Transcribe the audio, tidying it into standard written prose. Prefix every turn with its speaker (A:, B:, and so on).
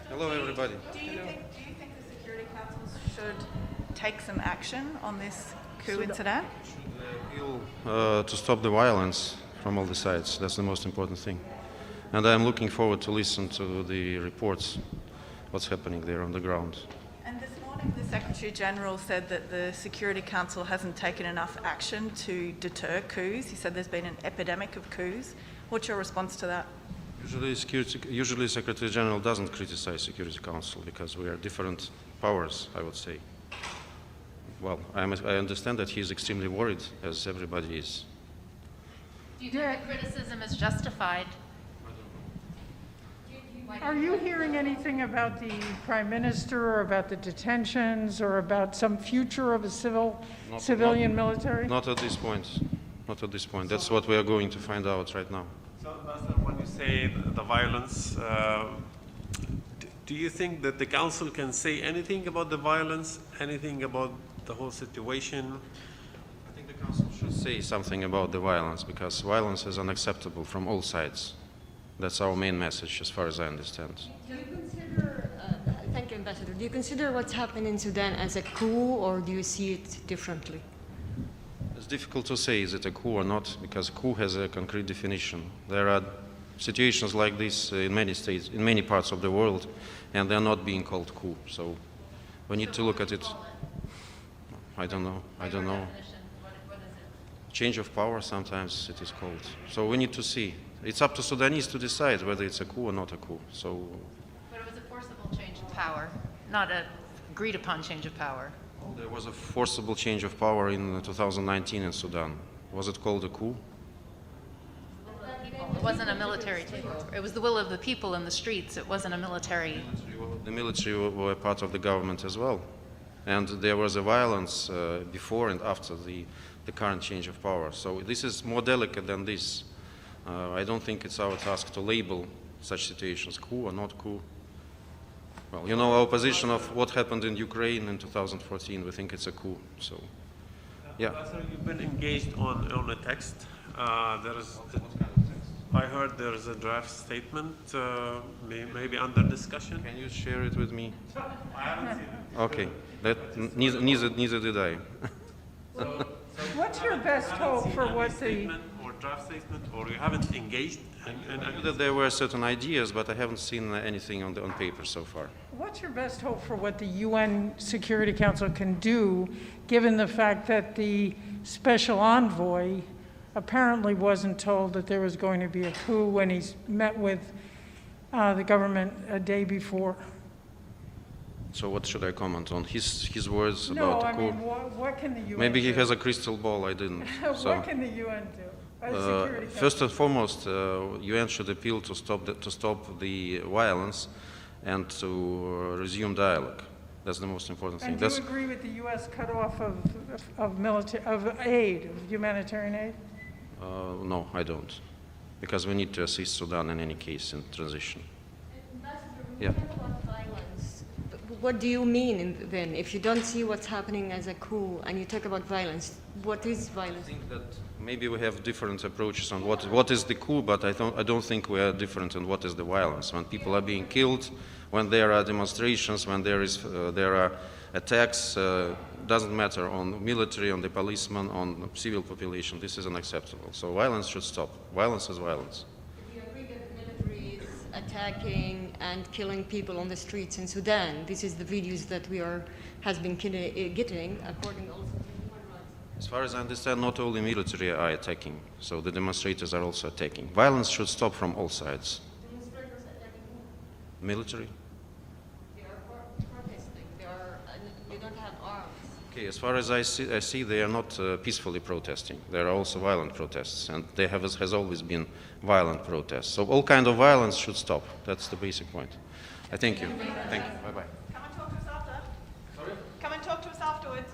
A: Hello, everybody.
B: Do you think the Security Council should take some action on this coup in Sudan?
A: Appeal to stop the violence from all the sides. That's the most important thing. And I'm looking forward to listen to the reports, what's happening there on the ground.
B: And this morning the Secretary General said that the Security Council hasn't taken enough action to deter coups. He said there's been an epidemic of coups. What's your response to that?
A: Usually Secretary General doesn't criticize Security Council because we are different powers, I would say. Well, I understand that he's extremely worried, as everybody is.
C: Do you think the criticism is justified?
D: Are you hearing anything about the Prime Minister or about the detentions or about some future of a civilian military?
A: Not at this point. Not at this point. That's what we are going to find out right now.
E: So, Ambassador, when you say the violence, do you think that the Council can say anything about the violence, anything about the whole situation?
A: I think the Council should say something about the violence because violence is unacceptable from all sides. That's our main message, as far as I understand.
F: Do you consider, thank you, Ambassador. Do you consider what's happened in Sudan as a coup, or do you see it differently?
A: It's difficult to say is it a coup or not, because a coup has a concrete definition. There are situations like this in many states, in many parts of the world, and they're not being called coup. So we need to look at it. I don't know.
C: What is it?
A: Change of power, sometimes it is called. So we need to see. It's up to Sudanese to decide whether it's a coup or not a coup. So,
C: But it was a forcible change of power, not an agreed upon change of power.
A: there was a forcible change of power in 2019 in Sudan. Was it called a coup?
C: It wasn't a military takeover. It was the will of the people in the streets. It wasn't a military.
A: The military were part of the government as well. And there was a violence before and after the current change of power. So this is more delicate than this. I don't think it's our task to label such situations coup or not coup. Well, you know our position of what happened in Ukraine in 2014. We think it's a coup. So, yeah.
E: Ambassador, you've been engaged on a text. I heard there is a draft statement, maybe under discussion.
A: Can you share it with me?
E: I haven't seen it.
A: Okay. Neither did I.
D: What's your best hope for what the...
E: Statement or draft statement, or you haven't engaged?
A: I knew that there were certain ideas, but I haven't seen anything on paper so far.
D: What's your best hope for what the UN Security Council can do, given the fact that the special envoy apparently wasn't told that there was going to be a coup when he met with the government a day before?
A: So what should I comment on? His words
D: No,
A: about the
D: I
A: coup?
D: mean, what can the UN
A: Maybe he
D: do?
A: has a crystal ball, I didn't. So,
D: What can the UN do? Security Council?
A: first and foremost, UN should appeal to stop the violence and to resume dialogue. That's the most important thing.
D: And do you agree with the U.S. cutoff of aid, of humanitarian aid?
A: No, I don't, because we need to assist Sudan in any case in transition.
F: Ambassador, when
A: Yeah.
F: you talk about violence, what do you mean then? If you don't see what's happening as a coup and you talk about violence, what is violence?
A: I think that maybe we have different approaches on what is the coup, but I don't think we are different in what is the violence. When people are being killed, when there are demonstrations, when there are attacks, doesn't matter on military, on the policemen, on civil population. This is unacceptable. So violence should stop. Violence is violence.
F: Do you agree that the military is attacking and killing people on the streets in Sudan? This is the videos that has been getting, according also to human rights.
A: As far as I understand, not only military are attacking, so the demonstrators are also attacking. Violence should stop from all sides.
F: Demonstrators attacking who?
A: Military?
F: They are protesting. They don't have arms.
A: Okay, as far as I see they are not peacefully protesting. There are also violent protests, and there has always been violent protests. So all kind of violence should stop. That's the basic point. I thank you. Thank you. Bye-bye.
B: Come and talk to us after. Sorry? Come and talk to us afterwards.